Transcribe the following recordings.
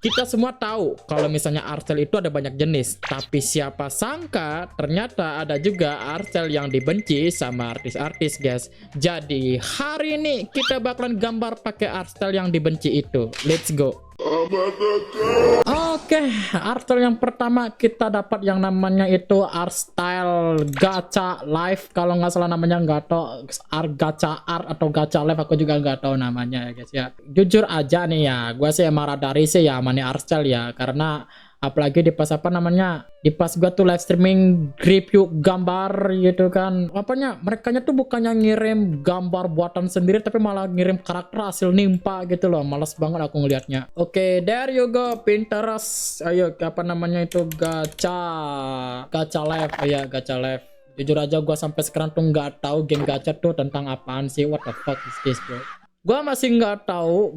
Kita semua tahu kalau misalnya Arcel itu ada banyak jenis, tapi siapa sangka ternyata ada juga Arcel yang dibenci sama artis-artis, guys. Jadi hari ini kita bakalan gambar pakai Arcel yang dibenci itu. Let's go. Oke, Arcel yang pertama kita dapat yang namanya itu Artstyle Gacha Live, kalau nggak salah namanya, nggak tahu Gacha Art atau Gacha Live, aku juga nggak tahu namanya ya guys ya. Jujur aja nih ya, gue sih emang rada risih ya sama nih Arcel ya, karena apalagi di pas apa namanya, di pas gua tuh live streaming review gambar gitu kan, apanya merekanya tuh bukannya ngirim gambar buatan sendiri tapi malah ngirim karakter hasil nimpa gitu loh. Males banget aku ngelihatnya. Oke, there you go Pinterest. Ayo, apa namanya itu, gacha live. Ya gacha live. Jujur aja gua sampai sekarang tuh nggak tahu game gacha tuh tentang apaan sih. What the fuck is this, bro? Gua masih nggak tahu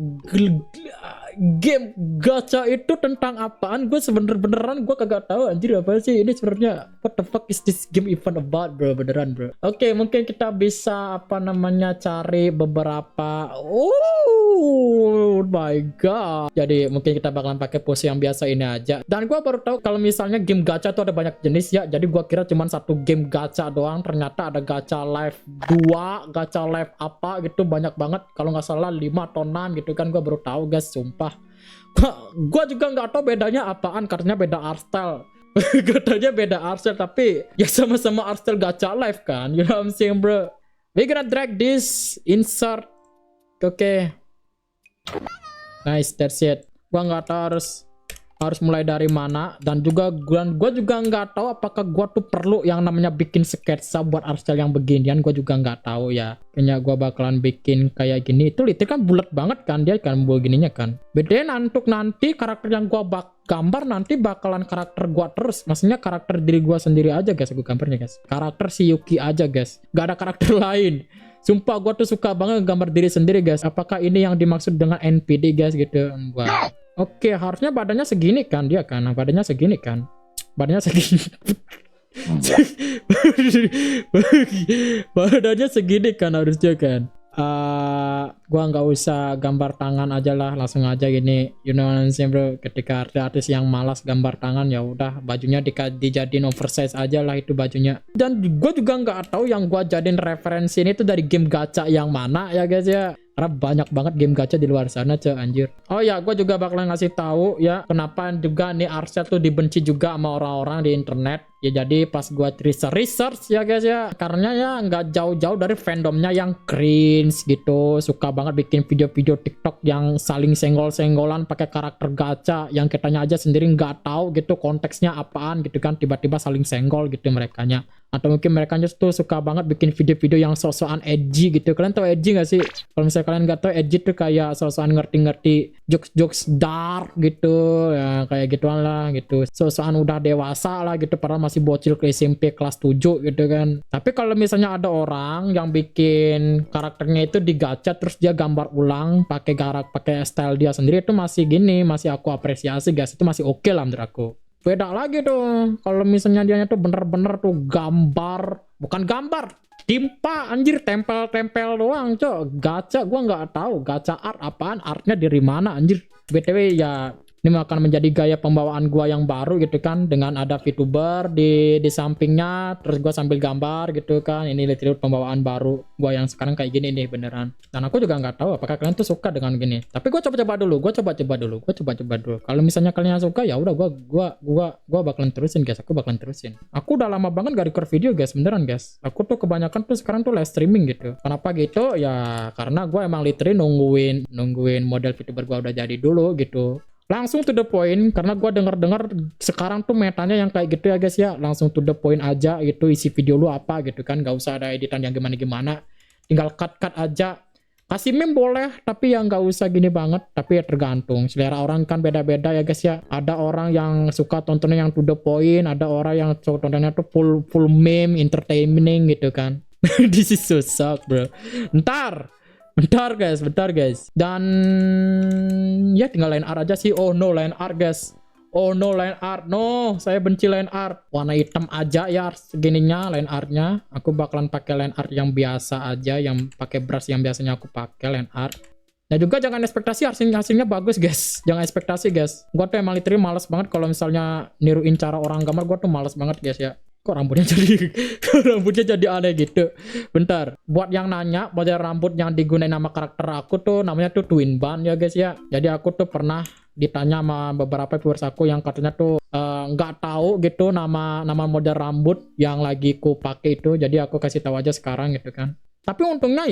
game gacha itu tentang apaan. Gue beneran gue kagak tahu anjir apa sih ini sebenarnya. What the fuck is this game even about, bro? Beneran, bro. Oke, mungkin kita bisa apa namanya cari beberapa. Oh my god. Jadi mungkin kita bakalan pakai pose yang biasa ini aja. Dan gue baru tahu kalau misalnya game gacha tuh ada banyak jenis ya. Jadi gue kira cuma satu game gacha doang. Ternyata ada gacha live 2, gacha live apa gitu, banyak banget. Kalau nggak salah 5 atau 6 gitu kan. Gue baru tahu guys, sumpah. Gua juga nggak tahu bedanya apaan, katanya beda art style. Katanya beda art style, tapi ya sama-sama art style gacha live kan. You know what I'm saying, bro? We gonna drag this, insert. Oke. Nice, that's it. Gua nggak tahu harus mulai dari mana, dan juga gua juga nggak tahu apakah gua tuh perlu yang namanya bikin sketsa buat art style yang beginian. Gua juga nggak tahu ya. Kayaknya gua bakalan bikin kayak gini. Itu literally kan bulat banget kan dia kan begininya kan. Bedain untuk nanti karakter yang gua gambar nanti bakalan karakter gua terus. Maksudnya karakter diri gua sendiri aja guys, aku gambarnya guys. Karakter si Yuki aja guys. Gak ada karakter lain. Sumpah gua tuh suka banget gambar diri sendiri guys. Apakah ini yang dimaksud dengan NPD guys gitu? Gua oke, harusnya badannya segini kan dia kan. Badannya segini kan. Badannya segini. Badannya segini kan harusnya kan. Gua nggak usah gambar tangan aja lah, langsung aja gini. You know what I'm saying, bro? Ketika artis yang malas gambar tangan, ya udah bajunya dijadiin oversize aja lah itu bajunya. Dan gue juga nggak tahu yang gue jadiin referensi ini tuh dari game gacha yang mana ya guys ya. Karena banyak banget game gacha di luar sana, cuy, anjir. Oh ya, gue juga bakalan ngasih tahu ya kenapa juga nih Arcel tuh dibenci juga sama orang-orang di internet. Ya jadi pas gue research ya guys ya, karena ya nggak jauh-jauh dari fandomnya yang cringe gitu, suka banget bikin video-video TikTok yang saling senggol-senggolan pakai karakter gacha yang kitanya aja sendiri nggak tahu gitu konteksnya apaan gitu kan, tiba-tiba saling senggol gitu merekanya. Atau mungkin mereka tuh suka banget bikin video-video yang so-soan edgy gitu. Kalian tahu edgy gak sih? Kalau misalnya kalian gak tahu, edgy tuh kayak so-soan ngerti-ngerti jokes-jokes dark gitu. Ya kayak gituan lah gitu. So-soan udah dewasa lah gitu, padahal masih bocil ke SMP kelas 7 gitu kan. Tapi kalau misalnya ada orang yang bikin karakternya itu digacha terus dia gambar ulang pakai style dia sendiri, itu masih gini, masih aku apresiasi guys. Itu masih oke lah menurut aku. Beda lagi tuh kalau misalnya dia tuh bener-bener tuh gambar, bukan gambar, timpa anjir, tempel-tempel doang cok. Gacha gua nggak tahu gacha art apaan, artnya dari mana anjir. BTW ya, ini akan menjadi gaya pembawaan gua yang baru gitu kan, dengan ada VTuber di sampingnya, terus gua sambil gambar gitu kan. Ini literally pembawaan baru gua yang sekarang kayak gini nih beneran. Dan aku juga nggak tahu apakah kalian tuh suka dengan gini. Tapi gua coba-coba dulu. Kalau misalnya kalian suka ya udah gua bakalan terusin guys. Aku udah lama banget gak record video guys, beneran guys. Aku tuh kebanyakan tuh sekarang tuh live streaming gitu. Kenapa gitu? Ya karena gua emang literally nungguin model VTuber gua udah jadi dulu gitu. Langsung to the point, karena gue denger sekarang tuh metanya yang kayak gitu ya guys ya. Langsung to the point aja gitu, isi video lu apa gitu kan, gak usah ada editan yang gimana-gimana, tinggal cut aja. Kasih meme boleh, tapi yang gak usah gini banget. Tapi ya tergantung, selera orang kan beda-beda ya guys ya. Ada orang yang suka tontonnya yang to the point, ada orang yang suka tontonnya tuh full meme, entertaining gitu kan. This is so suck bro. Bentar guys. Dan ya tinggal line art aja sih. Oh no, line art guys. No, saya benci line art. Warna hitam aja ya segininya line artnya. Aku bakalan pakai line art yang biasa aja, yang pakai brush yang biasanya aku pakai line art. Nah juga jangan ekspektasi hasilnya bagus guys. Jangan ekspektasi guys. Gua tuh emang literally males banget kalau misalnya niruin cara orang gambar. Gua tuh males banget guys ya. Kok rambutnya jadi kok rambutnya jadi aneh gitu. Bentar. Buat yang nanya, model rambut yang digunain nama karakter aku tuh namanya tuh twin bun ya guys ya. Jadi aku tuh pernah ditanya sama beberapa viewers aku yang katanya tuh nggak tahu gitu nama model rambut yang lagi ku pakai itu. Jadi aku kasih tahu aja sekarang gitu kan. Tapi untungnya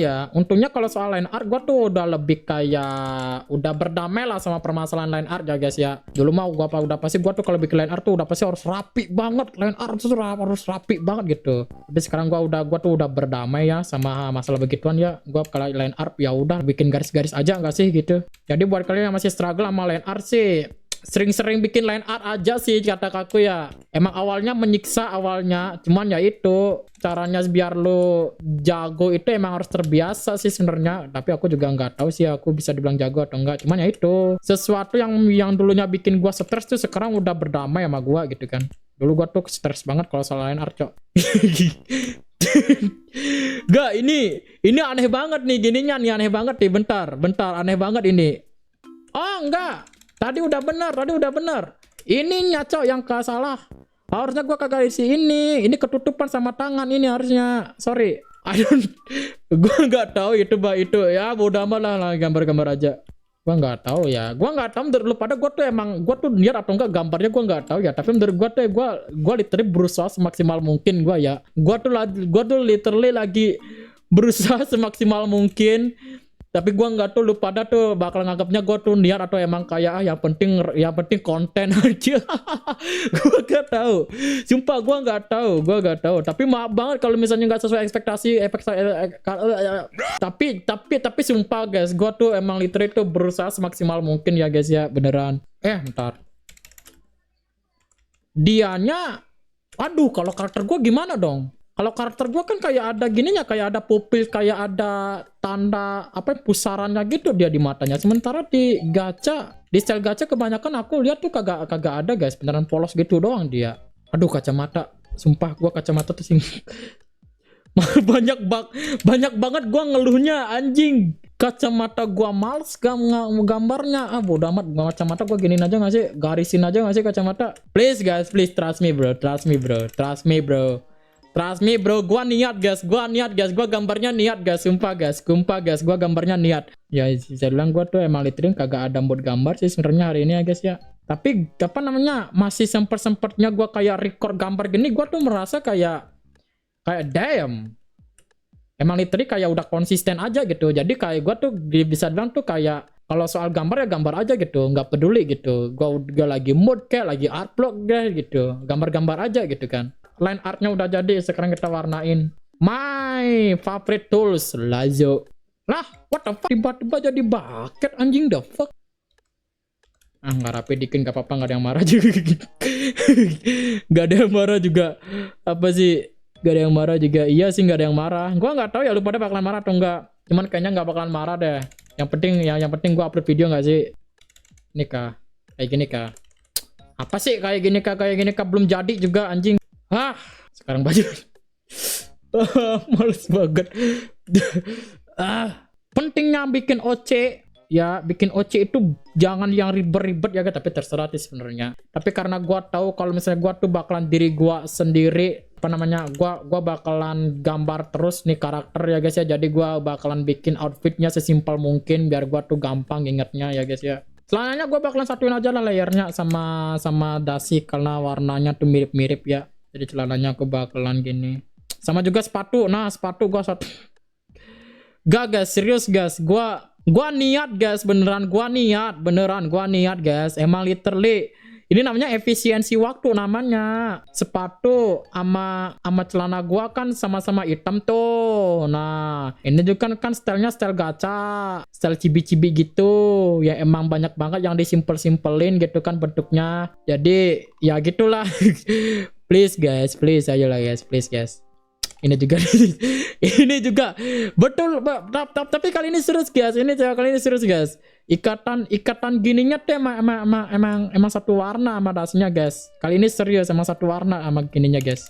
kalau soal line art gue tuh udah lebih kayak udah berdamai lah sama permasalahan line art ya guys ya. Dulu mah udah pasti gue tuh kalau bikin line art tuh udah pasti harus rapi banget, line art tuh harus rapi banget gitu. Tapi sekarang gue tuh udah berdamai ya sama masalah begituan ya. Gue kalau line art ya udah bikin garis-garis aja nggak sih gitu. Jadi buat kalian yang masih struggle sama line art sih, sering-sering bikin line art aja sih kata aku ya. Emang awalnya menyiksa awalnya, cuman ya itu caranya biar lu jago itu emang harus terbiasa sih sebenarnya. Tapi aku juga nggak tahu sih aku bisa dibilang jago atau enggak. Cuman ya itu sesuatu yang dulunya bikin gua stres tuh sekarang udah berdamai sama gua gitu kan. Dulu gua tuh stres banget kalau soal line art, cok. Gak, ini aneh banget nih gininya nih, aneh banget nih. Bentar, aneh banget ini. Oh enggak, tadi udah benar. Ini nyacok yang salah. Harusnya gua kagak isi ini. Ini ketutupan sama tangan ini harusnya. Sorry. Gua nggak tahu itu itu ya bodo amat lah gambar-gambar aja. Gua nggak tahu ya. Gua nggak tahu menurut lu pada gua tuh niat atau enggak gambarnya gua nggak tahu ya. Tapi menurut gua tuh gua literally berusaha semaksimal mungkin gua ya. Gua tuh literally lagi berusaha semaksimal mungkin. Tapi gua nggak tuh lu pada tuh bakal nganggapnya gua tuh niat atau emang kayak yang penting konten aja. Gua nggak tahu, sumpah gua nggak tahu. Tapi maaf banget kalau misalnya nggak sesuai ekspektasi. Tapi sumpah guys, gua tuh emang literally tuh berusaha semaksimal mungkin ya guys ya, beneran. Bentar, dianya aduh, kalau karakter gua gimana dong? Kalau karakter gua kan kayak ada gininya, kayak ada pupil, kayak ada tanda apa pusarannya gitu dia di matanya. Sementara di style gacha kebanyakan aku lihat tuh kagak ada guys, beneran polos gitu doang dia. Aduh, kacamata, sumpah gua kacamata tuh sing banyak banget gua ngeluhnya anjing. Kacamata gua males gambarnya. Bodo amat, kacamata gua giniin aja nggak sih, garisin aja nggak sih kacamata. Please guys, please trust me bro. Trust me bro, gua niat guys, gua gambarnya niat guys, sumpah guys, gua gambarnya niat. Ya saya bilang gua tuh emang literin kagak ada mood gambar sih sebenarnya hari ini ya guys ya. Tapi apa namanya, masih sempetnya gua kayak record gambar gini, gua tuh merasa kayak damn. Emang literin kayak udah konsisten aja gitu. Jadi kayak gua tuh bisa bilang tuh kayak kalau soal gambar ya gambar aja gitu, nggak peduli gitu. Gua lagi mood kayak lagi art block deh gitu, gambar-gambar aja gitu kan. Line artnya udah jadi, sekarang kita warnain. My favorite tools, Lazo. Lah, what the fuck? Tiba-tiba jadi bucket, anjing, the fuck. Nggak rapi dikit, nggak apa-apa, nggak ada yang marah juga. Nggak ada yang marah juga. Apa sih? Nggak ada yang marah juga. Iya sih, nggak ada yang marah. Gua nggak tahu ya lu pada bakalan marah atau enggak. Cuman kayaknya nggak bakalan marah deh. Yang penting gua upload video nggak sih? Ini kah? Kayak gini kah? Apa sih kayak gini kah? Belum jadi juga, anjing. Sekarang baju. Males banget. Pentingnya bikin OC ya, bikin OC itu jangan yang ribet-ribet ya, tapi terserah sih sebenarnya. Tapi karena gua tahu kalau misalnya gua tuh bakalan diri gua sendiri, apa namanya, gua bakalan gambar terus nih karakter ya guys ya. Jadi gua bakalan bikin outfitnya sesimpel mungkin biar gua tuh gampang ingetnya ya guys ya. Selanjutnya gua bakalan satuin aja lah layernya sama dasi karena warnanya tuh mirip-mirip ya. Jadi celananya aku bakalan gini. Sama juga sepatu. Nah, sepatu gua satu. Gak guys, serius guys. Gua niat guys, beneran gua niat guys. Emang literally ini namanya efisiensi waktu namanya. Sepatu sama celana gua kan sama-sama hitam tuh. Nah, ini juga kan stylenya style gacha, style cibi-cibi gitu. Ya emang banyak banget yang disimpel-simpelin gitu kan bentuknya. Jadi ya gitulah. Please guys, please ayolah guys, please guys. Ini juga betul, tapi kali ini serius guys. Ikatan gininya tuh emang satu warna sama dasnya guys. Kali ini serius, emang satu warna sama gininya guys.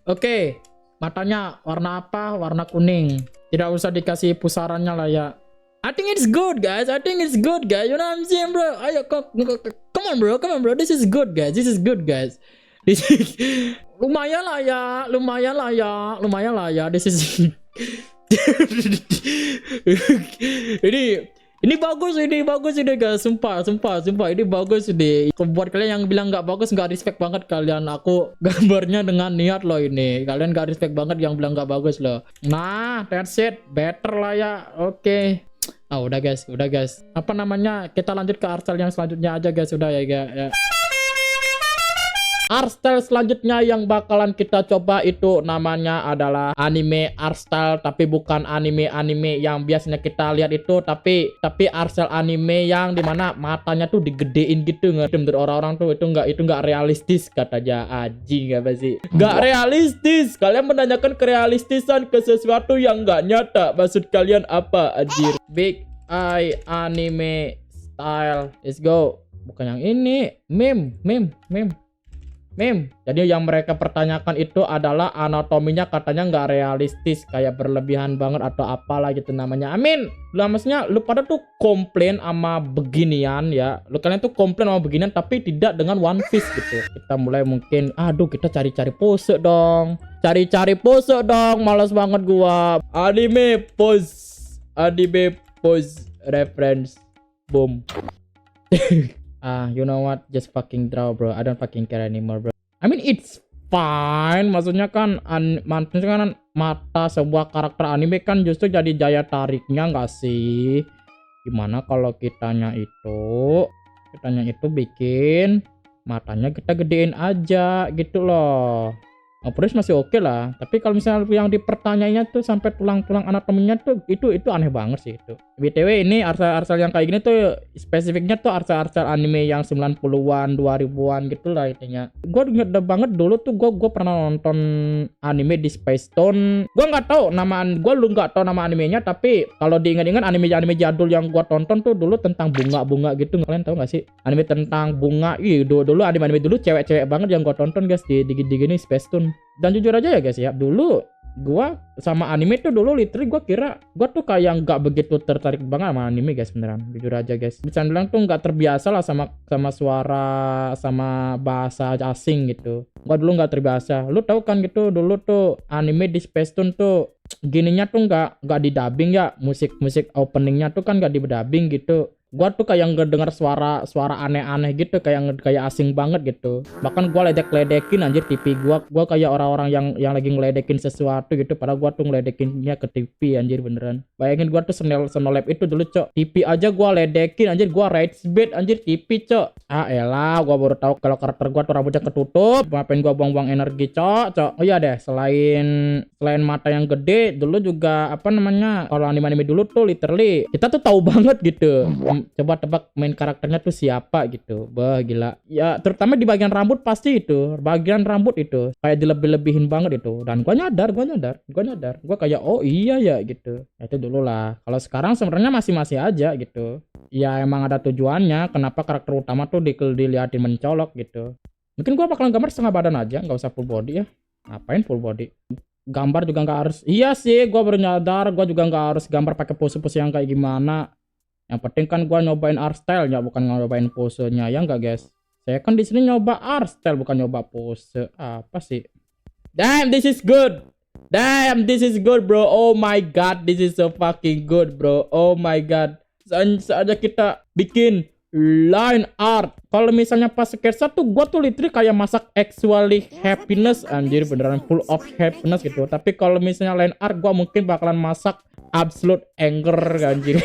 Oke, matanya warna apa? Warna kuning. Tidak usah dikasih pusarannya lah ya. I think it's good, guys. I think it's good, guys. You know what I'm saying, bro? Ayo, come on, bro. Come on, bro. This is good, guys. This is good, guys. This is lumayan lah ya, lumayan lah ya, lumayan lah ya. This is ini bagus ini guys. Sumpah, ini bagus ini. Buat kalian yang bilang nggak bagus, nggak respect banget kalian. Aku gambarnya dengan niat loh ini. Kalian nggak respect banget yang bilang nggak bagus loh. Nah, that's it. Better lah ya. Oke. Ah, udah guys. Apa namanya? Kita lanjut ke art style yang selanjutnya aja guys. Udah ya guys. Ya. Art style selanjutnya yang bakalan kita coba itu namanya adalah anime art style, tapi bukan anime yang biasanya kita lihat itu, tapi art style anime yang dimana matanya tuh digedein gitu. Menurut orang-orang tuh itu nggak realistis katanya. Aji nggak sih? Nggak realistis. Kalian menanyakan kerealistisan ke sesuatu yang nggak nyata. Maksud kalian apa, anjir? Big eye anime style. Let's go. Bukan yang ini. Meme. Jadi yang mereka pertanyakan itu adalah anatominya katanya nggak realistis, kayak berlebihan banget atau apalah gitu namanya. Amin. Maksudnya lu pada tuh komplain sama beginian ya. Kalian tuh komplain sama beginian tapi tidak dengan One Piece gitu. Kita mulai mungkin, kita cari-cari pose dong. Malas banget gua. Anime pose reference. Boom. You know what? Just fucking draw, bro. I don't fucking care anymore, bro. I mean, it's fine. Maksudnya kan, mata sebuah karakter anime kan justru jadi daya tariknya nggak sih? Gimana kalau kitanya itu bikin matanya kita gedein aja gitu loh. Apres masih oke lah, tapi kalau misalnya yang dipertanyaannya tuh sampai tulang-tulang anatominya tuh itu aneh banget sih itu. BTW ini arsal yang kayak gini tuh spesifiknya tuh arsal anime yang 90-an, 2000-an gitu lah intinya. Gue inget banget dulu tuh gue pernah nonton anime di Space Tone. Gue nggak tahu nama animenya, tapi kalau diingat-ingat anime jadul yang gue tonton tuh dulu tentang bunga-bunga gitu. Kalian tahu nggak sih? Anime tentang bunga. Dulu anime dulu cewek-cewek banget yang gue tonton guys di gini Space Tone. Dan jujur aja ya guys ya, dulu gua sama anime tuh dulu literally gua kira gua tuh kayak nggak begitu tertarik banget sama anime guys, beneran jujur aja guys. Bisa bilang tuh nggak terbiasa lah sama suara sama bahasa asing gitu. Gua dulu nggak terbiasa. Lu tahu kan gitu dulu tuh anime di Space Tune tuh gininya tuh nggak didubbing ya, musik openingnya tuh kan nggak didubbing gitu. Gua tuh kayak ngedenger suara aneh-aneh gitu, kayak asing banget gitu. Bahkan gua ledek-ledekin anjir TV gua kayak orang-orang yang lagi ngeledekin sesuatu gitu, padahal gua tuh ngeledekinnya ke TV anjir beneran. Bayangin gua tuh senolep itu dulu, Cok. TV aja gua ledekin anjir, gua rage bait anjir TV, Cok. Elah, gua baru tahu kalau karakter gua tuh rambutnya ketutup. Ngapain gua buang-buang energi, Cok. Oh iya deh, selain mata yang gede, dulu juga apa namanya? Kalau anime dulu tuh literally kita tuh tahu banget gitu. Coba tebak main karakternya tuh siapa gitu. Bah gila. Ya terutama di bagian rambut pasti itu. Bagian rambut itu kayak dilebih-lebihin banget itu. Dan gua nyadar. Gua kayak oh iya ya gitu. Ya, itu dulu lah. Kalau sekarang sebenarnya masih aja gitu. Ya emang ada tujuannya kenapa karakter utama tuh dilihatin mencolok gitu. Mungkin gua bakalan gambar setengah badan aja, nggak usah full body ya. Ngapain full body? Gambar juga nggak harus. Iya sih, gua baru nyadar gua juga nggak harus gambar pakai pose-pose yang kayak gimana. Yang penting kan gua nyobain art style-nya, bukan nyobain posenya, ya enggak guys? Saya kan di sini nyoba art style, bukan nyoba pose. Apa sih? Damn, this is good. Bro. Oh my god, this is so fucking good, bro. Oh my god. Saja kita bikin line art. Kalau misalnya pas sketsa tuh gua tuh literally kayak masak actually happiness anjir, beneran full of happiness gitu. Tapi kalau misalnya line art gua mungkin bakalan masak absolute anger anjir.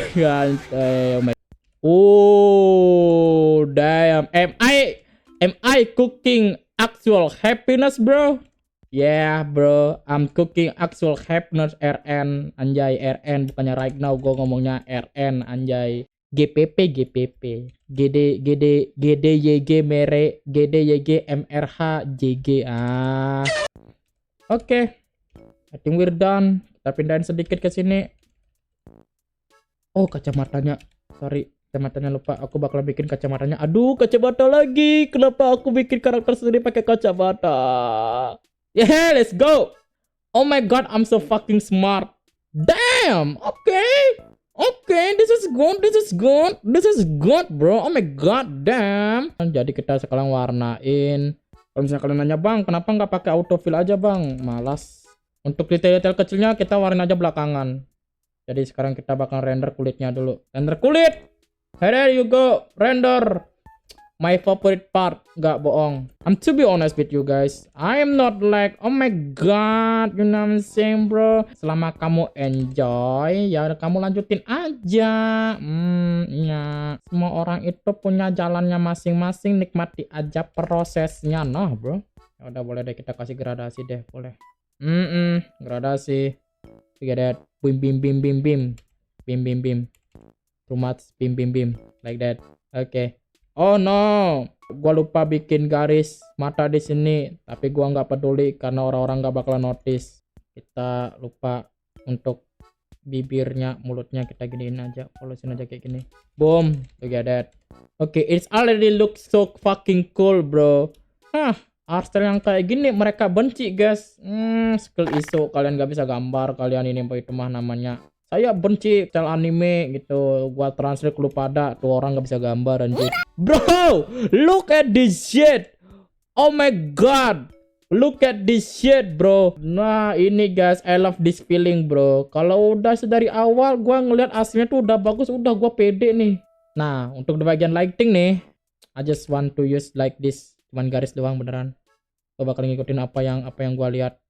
Oh damn. Am I cooking actual happiness, bro? Yeah bro, I'm cooking actual happiness. RN anjay, RN bukannya right now gua ngomongnya RN anjay. GPP GDYG mere GDYG MRH JG. Oke. I think we're done. Kita pindahin sedikit ke sini. Oh, kacamatanya. Sorry, kacamatanya lupa. Aku bakal bikin kacamatanya. Aduh, kacamata lagi. Kenapa aku bikin karakter sendiri pakai kacamata? Yeah, let's go. Oh my god, I'm so fucking smart. Damn. Okay. Oke, this is good, this is good, this is good, bro. Oh my god, damn. Jadi kita sekarang warnain. Kalau misalnya kalian nanya, bang, kenapa nggak pakai autofill aja, bang? Malas. Untuk detail-detail kecilnya kita warnain aja belakangan. Jadi sekarang kita bakal render kulitnya dulu. Render kulit. Here you go, render. My favorite part, nggak bohong. I'm to be honest with you guys, I am not like, oh my god, you know what I'm saying, bro. Selama kamu enjoy, ya kamu lanjutin aja. Ya. Semua orang itu punya jalannya masing-masing, nikmati aja prosesnya, nah, bro. Ya udah, boleh deh kita kasih gradasi deh, boleh. Gradasi. Get that. Bim bim bim bim bim. Bim bim bim. Too much bim bim bim. Like that. Oke. Oh no, gua lupa bikin garis mata di sini, tapi gua nggak peduli karena orang-orang nggak bakalan notice. Kita lupa untuk bibirnya, mulutnya kita giniin aja, polosin aja kayak gini. Boom, look at that. Okay, it's already looks so fucking cool, bro. Art style yang kayak gini mereka benci, guys. Skill isu, kalian nggak bisa gambar, kalian ini itu mah namanya. Saya benci style anime gitu. Gua translate lu pada tuh orang nggak bisa gambar anjir. Bro, look at this shit. Oh my god. Look at this shit, bro. Nah, ini guys, I love this feeling, bro. Kalau udah dari awal gua ngeliat aslinya tuh udah bagus, udah gua pede nih. Nah, untuk di bagian lighting nih, I just want to use like this. Cuman garis doang beneran. Gua bakal ngikutin apa yang gua lihat.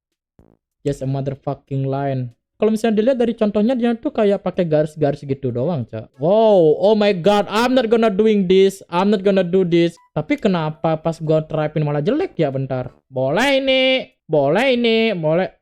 Just a motherfucking line. Kalau misalnya dilihat dari contohnya, dia tuh kayak pakai garis-garis gitu doang, Cak. Wow, oh my god, I'm not gonna doing this, I'm not gonna do this. Tapi kenapa pas gua terapin malah jelek ya? Bentar. Boleh ini, boleh ini, boleh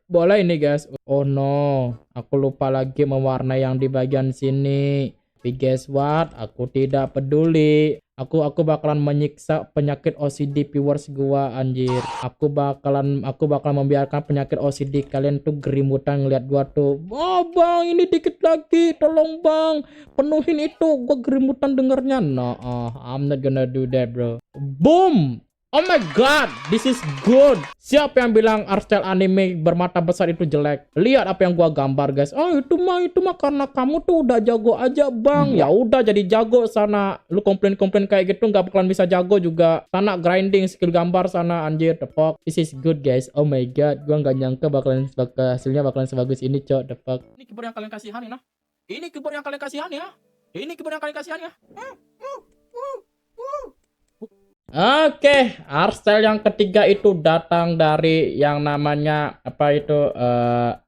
boleh ini, guys. Oh no, aku lupa lagi mewarnai yang di bagian sini. Tapi guess what? Aku tidak peduli. Aku bakalan menyiksa penyakit OCD viewers gua, anjir. Aku bakalan membiarkan penyakit OCD kalian tuh gerimutan ngeliat gua tuh. Oh bang, ini dikit lagi, tolong bang, penuhin itu, gua gerimutan dengernya. No, I'm not gonna do that, bro. Boom. Oh my god, this is good. Siapa yang bilang art style anime bermata besar itu jelek? Lihat apa yang gua gambar, guys. Oh, itu mah karena kamu tuh udah jago aja, bang. Ya udah, jadi jago sana. Lu komplain kayak gitu nggak bakalan bisa jago juga. Sana grinding skill gambar sana, anjir. The fuck. This is good, guys. Oh my god, gua nggak nyangka hasilnya bakalan sebagus ini, cok. The fuck. Ini keyboard yang kalian kasihan ya, nah. Ini keyboard yang kalian kasihan ya. Ini keyboard yang kalian kasihan ya. Oke, art style yang ketiga itu datang dari yang namanya apa itu?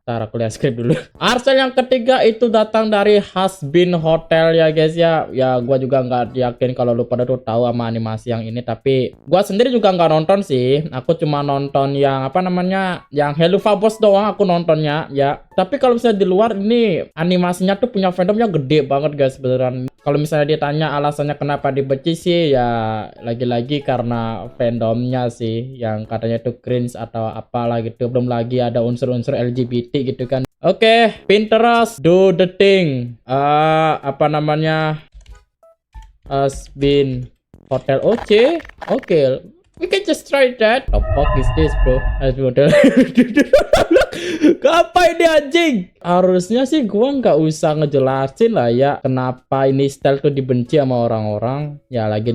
Ntar aku lihat skrip dulu. Art style yang ketiga itu datang dari Hasbin Hotel ya guys ya. Ya gua juga nggak yakin kalau lu pada tuh tahu sama animasi yang ini, tapi gua sendiri juga nggak nonton sih. Aku cuma nonton yang apa namanya, yang Helluva Boss doang aku nontonnya ya. Tapi kalau misalnya di luar ini animasinya tuh punya fandomnya gede banget guys beneran. Kalau misalnya ditanya alasannya kenapa dibenci sih, ya lagi-lagi karena fandomnya sih yang katanya itu cringe atau apalah gitu. Belum lagi ada unsur-unsur LGBT gitu kan. Oke, Pinterest do the thing. Apa namanya? Hasbin Hotel OC. Oke. We can just try that. The fuck is this, bro? Hasbin Hotel. Apa ini anjing? Harusnya sih gua nggak usah ngejelasin lah ya kenapa ini style tuh dibenci sama orang-orang. Ya lagi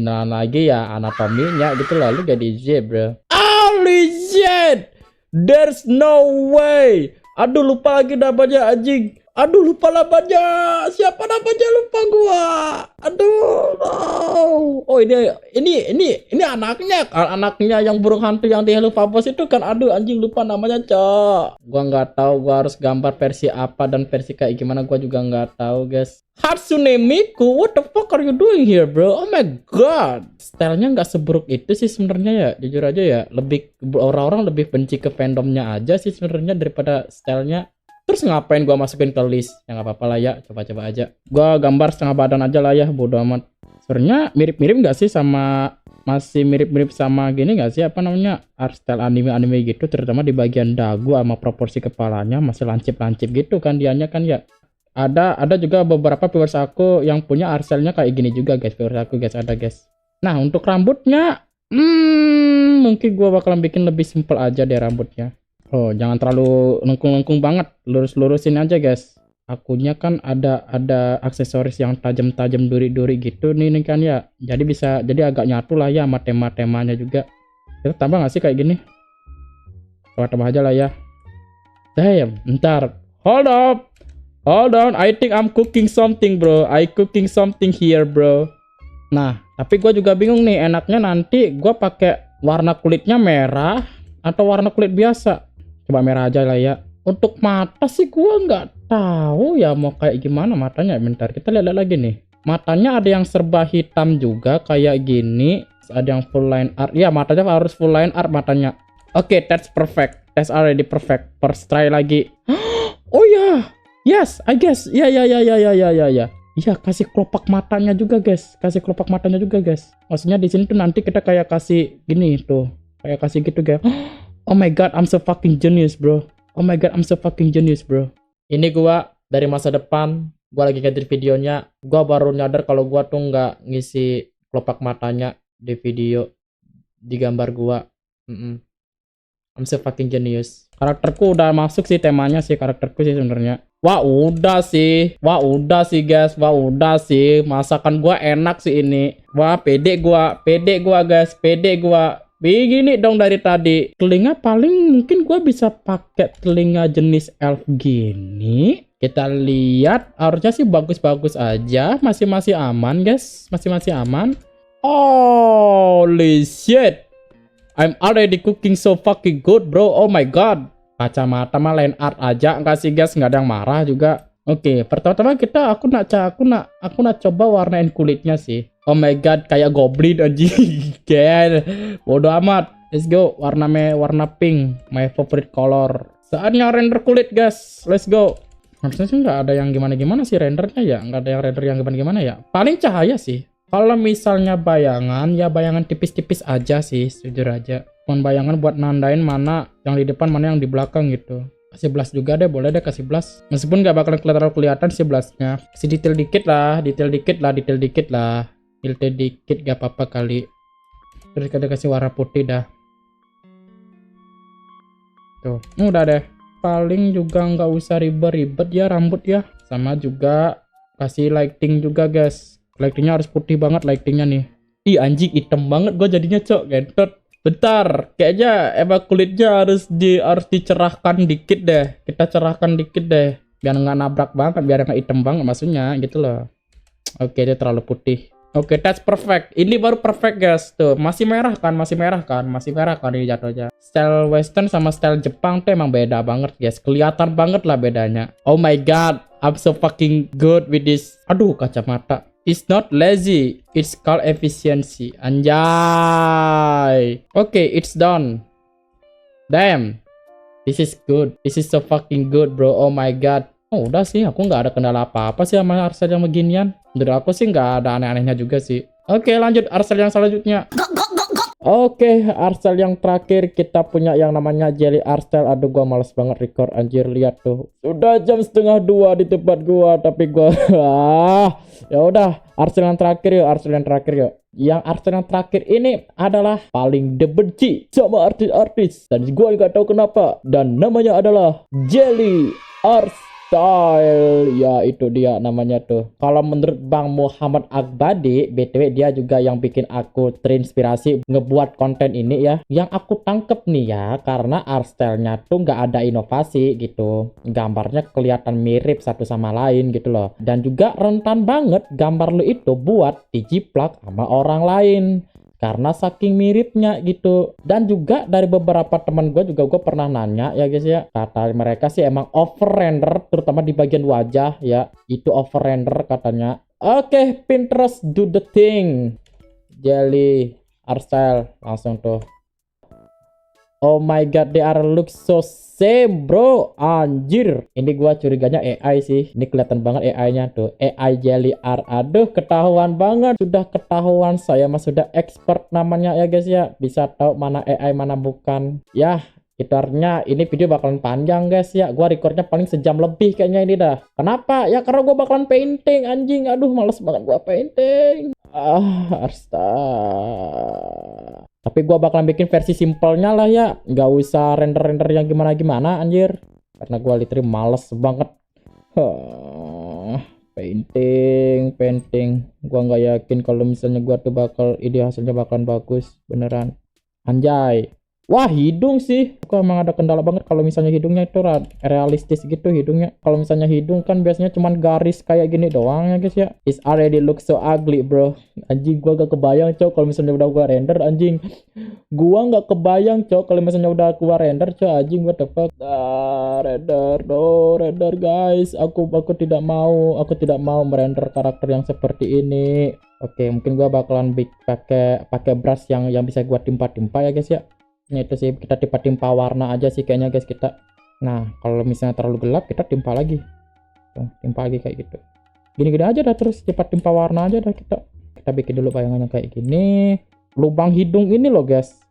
ya anatominya gitu lalu gak di bro. Holy shit! There's no way. Aduh lupa lagi namanya anjing. Aduh lupa namanya. Siapa namanya lupa gua. Aduh. No. Oh ini anaknya yang burung hantu yang di Helluva Boss itu kan. Aduh anjing lupa namanya, cok. Gua nggak tahu gua harus gambar versi apa dan versi kayak gimana, gua juga nggak tahu, guys. Hatsune Miku, what the fuck are you doing here, bro? Oh my god. Stylenya nggak seburuk itu sih sebenarnya ya, jujur aja ya. Lebih orang-orang lebih benci ke fandomnya aja sih sebenarnya daripada stylenya. Terus ngapain gua masukin ke list? Ya nggak apa-apa lah ya, coba-coba aja. Gua gambar setengah badan aja lah ya, bodo amat. Sebenarnya mirip-mirip nggak sih sama, masih mirip-mirip sama gini nggak sih apa namanya, art style anime gitu, terutama di bagian dagu sama proporsi kepalanya masih lancip-lancip gitu kan dianya kan ya. Ada juga beberapa viewers aku yang punya art style-nya kayak gini juga guys, viewers aku guys, ada guys. Nah untuk rambutnya mungkin gua bakalan bikin lebih simpel aja deh rambutnya. Oh jangan terlalu lengkung-lengkung banget, lurus-lurusin aja guys. akunya kan ada aksesoris yang tajam-tajam duri-duri gitu nih kan ya. Jadi agak nyatu lah ya sama tema-temanya juga. Kita tambah nggak sih kayak gini? Tambah aja lah ya. Damn, ntar. Hold up. Hold on, I think I'm cooking something, bro. I cooking something here, bro. Nah, tapi gue juga bingung nih, enaknya nanti gue pakai warna kulitnya merah atau warna kulit biasa. Coba merah aja lah ya. Untuk mata sih gue nggak tahu ya mau kayak gimana matanya. Bentar, kita lihat lagi nih. Matanya ada yang serba hitam juga kayak gini. Ada yang full line art. Ya, matanya harus full line art matanya. Oke, that's perfect. That's already perfect. First try lagi. Oh ya. Yes, I guess. Ya. Iya, kasih kelopak matanya juga, guys. Kasih kelopak matanya juga, guys. Maksudnya di sini tuh nanti kita kayak kasih gini tuh. Kayak kasih gitu, guys. Oh my god, I'm so fucking genius, bro. Oh my god, I'm so fucking genius, bro. Ini gua dari masa depan. Gua lagi ngedit videonya. Gua baru nyadar kalau gua tuh nggak ngisi kelopak matanya di video, di gambar gua. I'm so fucking genius. Karakterku udah masuk sih, temanya sih karakterku sih sebenarnya. Wah udah sih guys, wah udah sih. Masakan gua enak sih ini. Wah pede gua guys, pede gua. Begini dong dari tadi. Telinga paling mungkin gua bisa pakai telinga jenis elf gini. Kita lihat, harusnya sih bagus-bagus aja, masih aman guys, masih aman. Holy shit. I'm already cooking so fucking good, bro. Oh my god. Kacamata mah line art aja enggak sih guys, nggak ada yang marah juga. Oke, pertama-tama aku nak coba warnain kulitnya sih. Oh my god, kayak goblin anjing. Bodoh amat. Let's go, warna pink, my favorite color. Saatnya render kulit guys. Let's go. Harusnya sih nggak ada yang gimana-gimana sih rendernya ya, nggak ada yang render yang gimana-gimana ya. Paling cahaya sih. Kalau misalnya bayangan, ya bayangan tipis-tipis aja sih, jujur aja. Cuman bayangan buat nandain mana yang di depan, mana yang di belakang gitu. Kasih blast juga deh, boleh deh kasih blast. Meskipun nggak bakalan kelihatan sih blastnya. Kasih detail dikit lah. Detail dikit gak apa-apa kali. Terus kita kasih warna putih dah. Tuh, udah deh. Paling juga nggak usah ribet-ribet ya rambut ya. Sama juga kasih lighting juga guys. Lightingnya harus putih banget lightingnya nih. Ih anjing hitam banget gue jadinya cok, gentot. Bentar, kayaknya emang kulitnya harus dicerahkan dikit deh. Kita cerahkan dikit deh, biar nggak nabrak banget, biar nggak hitam banget maksudnya gitu loh. Oke, dia terlalu putih. Oke, that's perfect. Ini baru perfect guys. Tuh, masih merah kan ini jatuhnya. Style western sama style Jepang tuh emang beda banget guys. Kelihatan banget lah bedanya. Oh my god, I'm so fucking good with this. Aduh, kacamata. It's not lazy, it's called efficiency. Anjay. Okay, it's done. Damn, this is good. This is so fucking good, bro. Oh my god. Oh, udah sih, aku nggak ada kendala apa-apa sih sama Arsel yang beginian. Menurut aku sih nggak ada aneh-anehnya juga sih. Oke, lanjut Arsel yang selanjutnya. Oke, Arsel yang terakhir kita punya yang namanya Jelly Arsel. Aduh, gua males banget record anjir, lihat tuh. Sudah jam 1:30 di tempat gua, tapi gua ya udah, Arsel yang terakhir yuk. Yang Arsel yang terakhir ini adalah paling dibenci sama artis-artis dan gua nggak tahu kenapa, dan namanya adalah Jelly Arsel. Ya itu dia namanya tuh. Kalau menurut Bang Muhammad Akbadi, BTW dia juga yang bikin aku terinspirasi ngebuat konten ini ya. Yang aku tangkep nih ya, karena art style-nya tuh nggak ada inovasi gitu. Gambarnya kelihatan mirip satu sama lain gitu loh. Dan juga rentan banget gambar lu itu buat dijiplak sama orang lain. Karena saking miripnya gitu. Dan juga dari beberapa teman gue juga gue pernah nanya ya guys ya, kata mereka sih emang over render, terutama di bagian wajah ya, itu over render katanya. Oke, Pinterest do the thing. Jelly Arsel langsung tuh. Oh my god, they are look so same bro, anjir. Ini gua curiganya AI sih. Ini kelihatan banget AI-nya tuh. AI Jelly R. Aduh, ketahuan banget. Sudah ketahuan, saya mah sudah expert namanya ya guys ya. Bisa tahu mana AI mana bukan. Ya, itu artinya ini video bakalan panjang guys ya. Gua recordnya paling sejam lebih kayaknya ini dah. Kenapa? Ya karena gua bakalan painting anjing. Aduh, males banget gua painting. Astaga. Tapi gua bakalan bikin versi simpelnya lah ya, nggak usah render-render yang gimana-gimana anjir. Karena gua literally males banget Painting, painting. Gua nggak yakin kalau misalnya gua tuh bakal ide hasilnya bakalan bagus, beneran. Anjay. Wah, hidung sih. Kok emang ada kendala banget kalau misalnya hidungnya itu realistis gitu hidungnya. Kalau misalnya hidung kan biasanya cuman garis kayak gini doang ya guys ya. It's already look so ugly, bro. Anjing, gua gak kebayang, cok, kalau misalnya udah gua render, anjing. Gua nggak kebayang, cok, kalau misalnya udah gua render, cok, anjing, what the fuck. Render, no, render guys. Aku tidak mau merender karakter yang seperti ini. Oke, mungkin gua bakalan pakai brush yang bisa gua timpa-timpa ya guys ya. Ini itu sih, kita timpa-timpa warna aja sih kayaknya guys kita. Nah, kalau misalnya terlalu gelap kita timpa lagi. Tuh, timpa lagi kayak gitu. Gini-gini aja dah, terus timpa-timpa warna aja dah kita. Kita bikin dulu bayangannya kayak gini. Lubang hidung ini loh guys.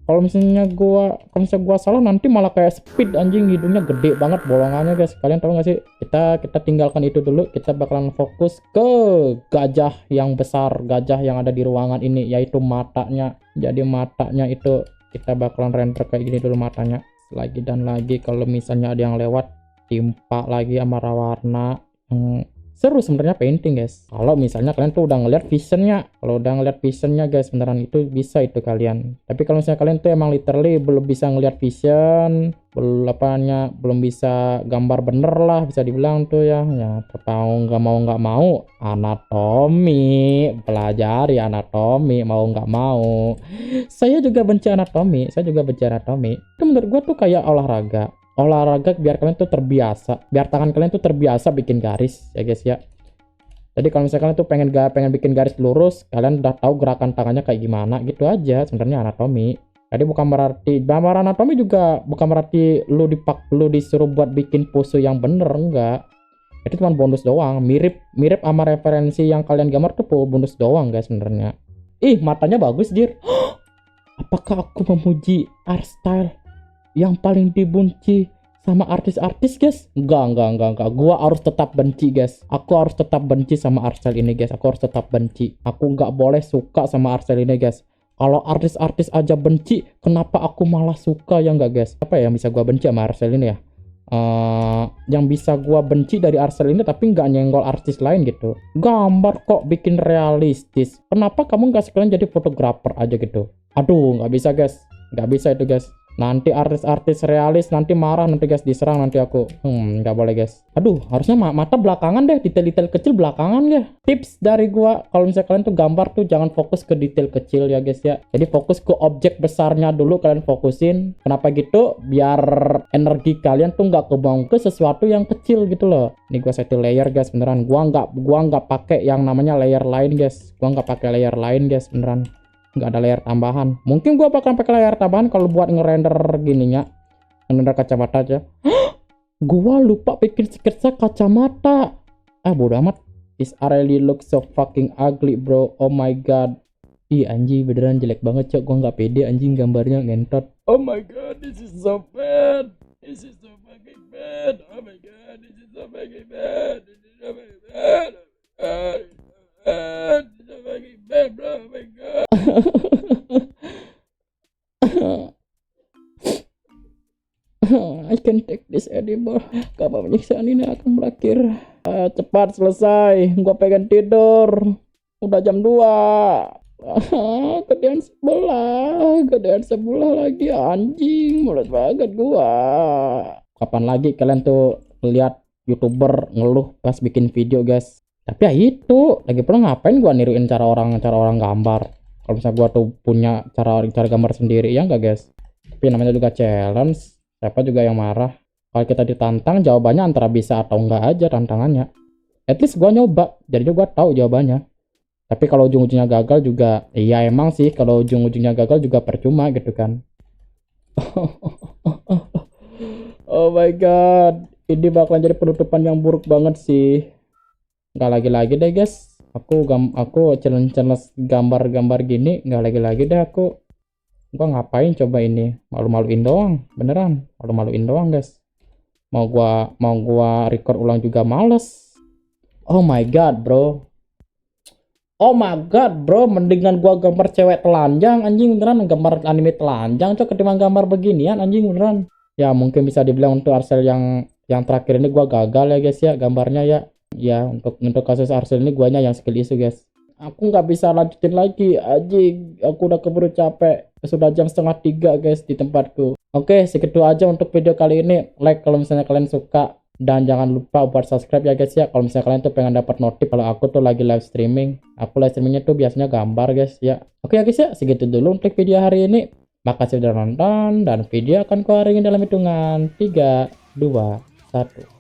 Kalau misalnya gua salah nanti malah kayak Speed, anjing, hidungnya gede banget bolongannya guys. Kalian tahu nggak sih? Kita tinggalkan itu dulu. Kita bakalan fokus ke gajah yang besar, gajah yang ada di ruangan ini, yaitu matanya. Jadi matanya itu kita bakalan render kayak gini dulu matanya. Lagi dan lagi kalau misalnya ada yang lewat, timpa lagi sama warna. Seru sebenarnya painting guys. Kalau misalnya kalian tuh udah ngeliat visionnya, guys, beneran itu bisa itu kalian. Tapi kalau misalnya kalian tuh emang literally belum bisa ngeliat vision, belum bisa gambar bener lah bisa dibilang tuh ya. Ya tahu nggak mau anatomi, pelajari anatomi mau nggak mau. Saya juga benci anatomi. Itu menurut gua tuh kayak olahraga biar kalian tuh terbiasa, biar tangan kalian tuh terbiasa bikin garis ya guys ya. Jadi kalau misalnya kalian tuh pengen bikin garis lurus, kalian udah tahu gerakan tangannya kayak gimana gitu aja sebenarnya anatomi. Jadi bukan berarti gambar anatomi juga bukan berarti lu disuruh buat bikin pose yang bener, enggak. Itu cuma bonus doang, mirip sama referensi yang kalian gambar tuh bonus doang guys sebenarnya. Ih, matanya bagus dir. Apakah aku memuji art style yang paling dibenci sama artis-artis guys? Enggak. Gua harus tetap benci guys. Aku harus tetap benci sama art style ini guys. Aku nggak boleh suka sama art style ini guys. Kalau artis-artis aja benci, kenapa aku malah suka ya enggak guys? Apa ya yang bisa gua benci sama art style ini ya? Yang bisa gua benci dari art style ini tapi nggak nyenggol artis lain gitu. Gambar kok bikin realistis. Kenapa kamu nggak sekalian jadi fotografer aja gitu? Aduh, nggak bisa guys. Nggak bisa itu guys. Nanti artis-artis realis nanti marah nanti guys, diserang nanti aku. Nggak boleh guys. Aduh, harusnya mata belakangan deh, detail-detail kecil belakangan deh. Tips dari gua, kalau misalnya kalian tuh gambar tuh jangan fokus ke detail kecil ya guys ya. Jadi fokus ke objek besarnya dulu kalian fokusin. Kenapa gitu? Biar energi kalian tuh nggak kebuang ke sesuatu yang kecil gitu loh. Ini gua setting layer guys beneran. Gua nggak pakai yang namanya layer lain guys. Beneran. Nggak ada layer tambahan. Mungkin gua bakal pakai layer tambahan kalau buat ngerender gininya, ngerender kacamata aja. Gua lupa bikin sketsa kacamata. Bodo amat. This really looks so fucking ugly bro. Oh my god. Ih anjing, beneran jelek banget cok. Gua nggak pede anjing gambarnya, ngentot. Oh my god, this is so bad. Oh my god, this is so fucking bad. Bro, oh my god. I can take this anymore. Kapal penyiksaan ini akan berakhir. Cepat selesai. Gua pengen tidur. Udah jam 2. Gedean sebelah lagi anjing. Mulut banget gua. Kapan lagi kalian tuh lihat YouTuber ngeluh pas bikin video guys? Tapi ya itu, lagi pula ngapain gua niruin cara orang gambar? Kalau misalnya gua tuh punya cara gambar sendiri ya enggak guys? Tapi namanya juga challenge, siapa juga yang marah? Kalau kita ditantang jawabannya antara bisa atau enggak aja tantangannya. At least gua nyoba, jadi gua tahu jawabannya. Tapi kalau ujung-ujungnya gagal juga, iya emang sih kalau ujung-ujungnya gagal juga percuma gitu kan. Oh my god, ini bakalan jadi penutupan yang buruk banget sih. Nggak lagi-lagi deh guys, aku challenge gambar-gambar gini, nggak lagi-lagi deh gua ngapain coba ini, malu-maluin doang, beneran malu-maluin doang guys. Mau gua record ulang juga males. Oh my god bro, mendingan gua gambar cewek telanjang anjing, beneran gambar anime telanjang ketimbang gambar beginian anjing, beneran. Ya mungkin bisa dibilang untuk Arcel yang Yang terakhir ini gua gagal ya guys ya gambarnya ya. Ya untuk kasus Arsul ini guanya yang skill isu guys. Aku nggak bisa lanjutin lagi, anjing. Aku udah keburu capek. Sudah jam setengah 3 guys di tempatku. Oke, segitu aja untuk video kali ini. Like kalau misalnya kalian suka. Dan jangan lupa buat subscribe ya guys ya. Kalau misalnya kalian tuh pengen dapat notif kalau aku tuh lagi live streaming. Aku live streamingnya tuh biasanya gambar guys ya. Oke ya guys ya, segitu dulu untuk video hari ini. Makasih udah nonton dan video akan ku akhiri dalam hitungan 3, 2, 1.